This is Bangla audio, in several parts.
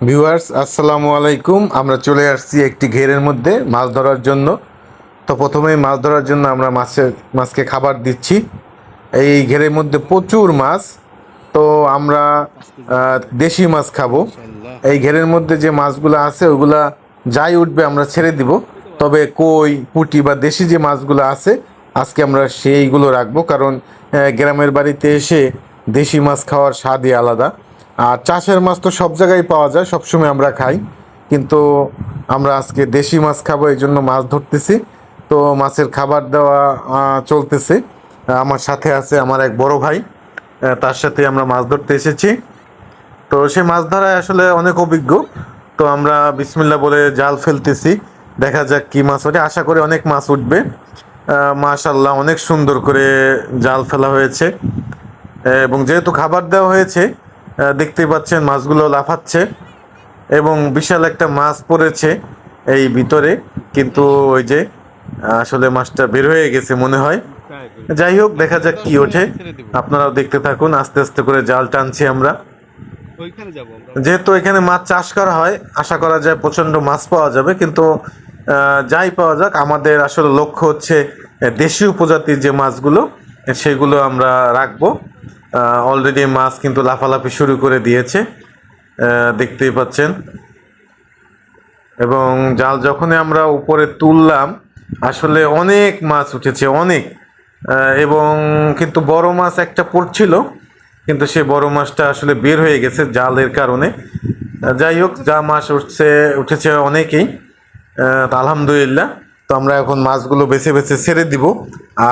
ভিউয়ার্স আসসালামু আলাইকুম। আমরা চলে আসছি একটি ঘেরের মধ্যে মাছ ধরার জন্য। তো প্রথমেই মাছ ধরার জন্য আমরা মাছকে খাবার দিচ্ছি। এই ঘেরের মধ্যে প্রচুর মাছ। তো আমরা দেশি মাছ খাবো। এই ঘেরের মধ্যে যে মাছগুলো আছে ওগুলা যাই উঠবে আমরা ছেড়ে দিব। তবে কই পুঁটি বা দেশি যে মাছগুলো আছে আজকে আমরা সেইগুলো রাখবো, কারণ গ্রামের বাড়িতে এসে দেশি মাছ খাওয়ার স্বাদই আলাদা। আর চাষের মাছ তো সব জায়গায় পাওয়া যায়, সবসময় আমরা খাই, কিন্তু আমরা আজকে দেশি মাছ খাবো, এই জন্য মাছ ধরতেছি। তো মাছের খাবার দেওয়া চলতেছে। আমার সাথে আছে আমার এক বড় ভাই, তার সাথে আমরা মাছ ধরতে এসেছি। তো সে মাছ ধরায় আসলে অনেক অভিজ্ঞ। তো আমরা বিসমিল্লাহ বলে জাল ফেলতেছি, দেখা যাক কি মাছ ওঠে। আশা করি অনেক মাছ উঠবে। মাশাল্লাহ অনেক সুন্দর করে জাল ফেলা হয়েছে, এবং যেহেতু খাবার দেওয়া হয়েছে দেখতেই পাচ্ছেন মাছগুলো লাফাচ্ছে, এবং বিশাল একটা মাছ পড়েছে এই ভিতরে। কিন্তু ওই যে আসলে মাছটা বের হয়ে গেছে মনে হয়। যাই হোক, দেখা যাক কি ওঠে। আপনারাও দেখতে থাকুন, আস্তে আস্তে করে জাল টানছি আমরা। যেহেতু এখানে মাছ চাষ করা হয়, আশা করা যায় প্রচন্ড মাছ পাওয়া যাবে, কিন্তু যাই পাওয়া যাক, আমাদের আসলে লক্ষ্য হচ্ছে দেশীয় প্রজাতির যে মাছগুলো সেগুলো আমরা রাখবো। অলরেডি মাছ কিন্তু লাফালাফি শুরু করে দিয়েছে, দেখতেই পাচ্ছেন। এবং জাল যখনই আমরা উপরে তুললাম আসলে অনেক মাছ উঠেছে, অনেক। এবং কিন্তু বড় মাছ একটা পড়ছিল, কিন্তু সে বড় মাছটা আসলে বের হয়ে গেছে জালের কারণে। যাই হোক, যা মাছ উঠেছে অনেকেই, তা আলহামদুলিল্লাহ। তো আমরা এখন মাছগুলো বেছে বেছে ছেড়ে দিব,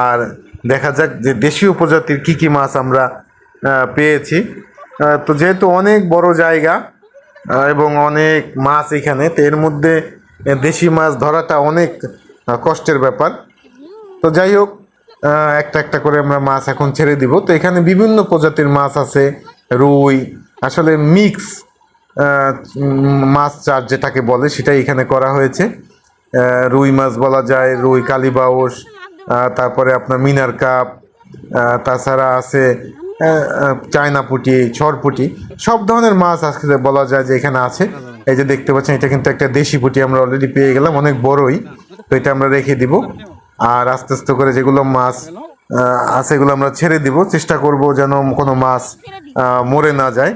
আর দেখা যাক যে দেশীয় প্রজাতির কি কি মাছ আমরা পেয়েছি। তো যেহেতু অনেক বড় জায়গা এবং অনেক মাছ এখানে, তো এর মধ্যে দেশি মাছ ধরাটা অনেক কষ্টের ব্যাপার। তো যাই হোক, একটা একটা করে আমরা মাছ এখন ছেড়ে দিব। তো এখানে বিভিন্ন প্রজাতির মাছ আছে, রুই, আসলে মিক্স মাছ চাষ যেটাকে বলে সেটাই এখানে করা হয়েছে। রুই মাছ বলা যায়, রুই, কালীবাউস, তারপরে আপনার মিনার কাপ, তাছাড়া আছে চায়না পুঁটি, ছড়পুঁটি, সব ধরনের মাছ আজকে বলা যায় যে এখানে আছে। এই যে দেখতে পাচ্ছেন, এটা কিন্তু একটা দেশি পুঁটি আমরা অলরেডি পেয়ে গেলাম, অনেক বড়ই। তো এটা আমরা রেখে দিব, আর আস্তে আস্তে করে যেগুলো মাছ আছে এগুলো আমরা ছেড়ে দিব। চেষ্টা করব যেন কোনো মাছ মরে না যায়,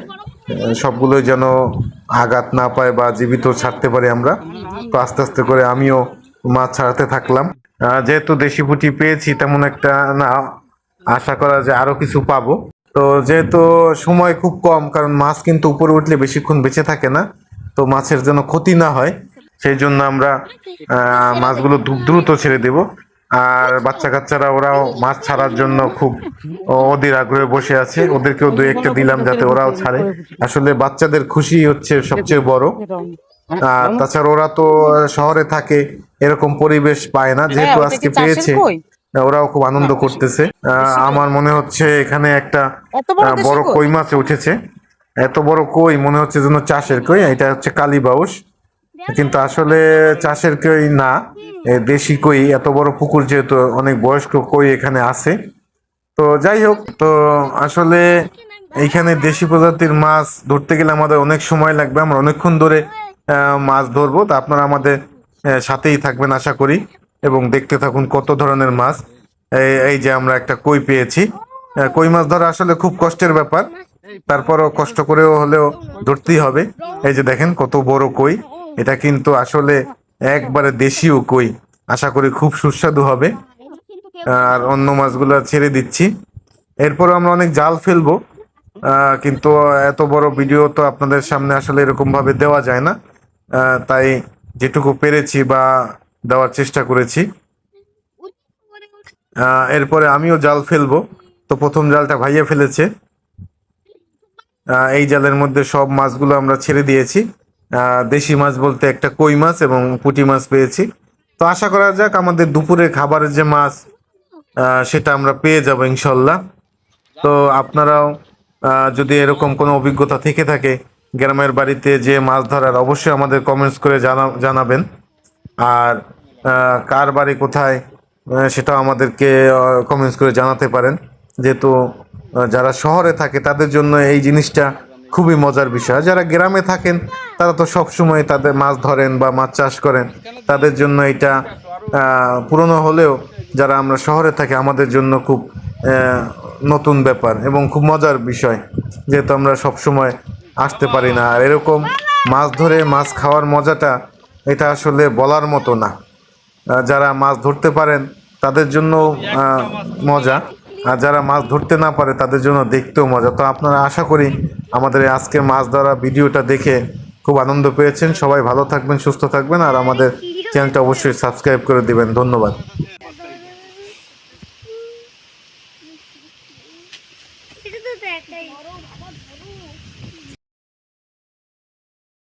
সবগুলোই যেন আঘাত না পায় বা জীবিত ছাড়তে পারি আমরা। তো আস্তে আস্তে করে আমিও মাছ ছাড়াতে থাকলাম। যেহেতু দেশি পুঁটি পেয়েছি তেমন একটা না, আশা করা যায় আরো কিছু পাবো। তো যেহেতু সময় খুব কম, কারণ মাছ কিন্তু উপরে উঠলে বেশিক্ষণ বেঁচে থাকে না, তো মাছের যেন ক্ষতি না হয় সেই জন্য আমরা মাছগুলো দ্রুত ছেড়ে দেব। আর বাচ্চা কাচ্চারা ওরাও মাছ ছাড়ার জন্য খুব অধীর আগ্রহে বসে আছে, ওদেরকেও দুই একটা দিলাম যাতে ওরাও ছাড়ে। আসলে বাচ্চাদের খুশি হচ্ছে সবচেয়ে বড়। আর তাছাড়া ওরা তো শহরে থাকে, এরকম পরিবেশ পায় না, যেহেতু আজকে পেয়েছে ওরাও খুব আনন্দ করতেছে। আমার মনে হচ্ছে এখানে একটা বড় কই মাছ উঠেছে। এত বড় কই মনে হচ্ছে যেন চাষের কই, এটা হচ্ছে কালীবাউস, কিন্তু আসলে চাষের কই না, দেশি কই। এত বড় পুকুর যেহেতু, অনেক বয়স্ক কই এখানে আছে। তো যাই হোক, তো আসলে এইখানে দেশি প্রজাতির মাছ ধরতে গেলে আমাদের অনেক সময় লাগবে, আমরা অনেকক্ষণ ধরে মাছ ধরবো। তা আপনারা আমাদের সাথেই থাকবেন আশা করি, এবং দেখতে থাকুন কত ধরনের মাছ। এই যে আমরা একটা কই পেয়েছি। কই মাছ ধরা আসলে খুব কষ্টের ব্যাপার, তারপরও কষ্ট করেও হলেও ধরতেই হবে। এই যে দেখেন কত বড় কই, এটা কিন্তু আসলে একবারে দেশীয় কই, আশা করি খুব সুস্বাদু হবে। আর অন্য মাছগুলো ছেড়ে দিচ্ছি। এরপরও আমরা অনেক জাল ফেলবো, কিন্তু এত বড় ভিডিও তো আপনাদের সামনে আসলে এরকম ভাবে দেওয়া যায় না, তাই যেটুকু পেরেছি বা দেওয়ার চেষ্টা করেছি। এরপরে আমিও জাল ফেলবো। তো প্রথম জালটা ভাইয়া ফেলেছে। এই জালের মধ্যে সব মাছগুলো আমরা ছেড়ে দিয়েছি। দেশি মাছ বলতে একটা কই মাছ এবং পুঁটি মাছ পেয়েছি। তো আশা করা যাক আমাদের দুপুরে খাবারের যে মাছ সেটা আমরা পেয়ে যাব ইনশাল্লাহ। তো আপনারাও যদি এরকম কোনো অভিজ্ঞতা থেকে থাকে গ্রামের বাড়িতে যে মাছ ধরার, অবশ্যই আমাদের কমেন্টস করে জানাবেন। আর কার বাড়ি কোথায় সেটাও আমাদেরকে কমেন্টস করে জানাতে পারেন। যেহেতু যারা শহরে থাকে তাদের জন্য এই জিনিসটা খুবই মজার বিষয়, যারা গ্রামে থাকেন তারা তো সবসময় তাদের মাছ ধরেন বা মাছ চাষ করেন, তাদের জন্য এটা পুরনো হলেও যারা আমরা শহরে থাকি আমাদের জন্য খুব নতুন ব্যাপার এবং খুব মজার বিষয়, যেহেতু আমরা সবসময় আসতে পারি না। আর এরকম মাছ ধরে মাছ খাওয়ার মজাটা এটা আসলে বলার মতো না। যারা মাছ ধরতে পারেন তাদের জন্য মজা, আর যারা মাছ ধরতে না পারে তাদের জন্য দেখতেও মজা। তো আপনারা আশা করি আমাদের এই আজকের মাছ ধরা ভিডিওটা দেখে খুব আনন্দ পেয়েছেন। সবাই ভালো থাকবেন, সুস্থ থাকবেন, আর আমাদের চ্যানেলটা অবশ্যই সাবস্ক্রাইব করে দিবেন। ধন্যবাদ।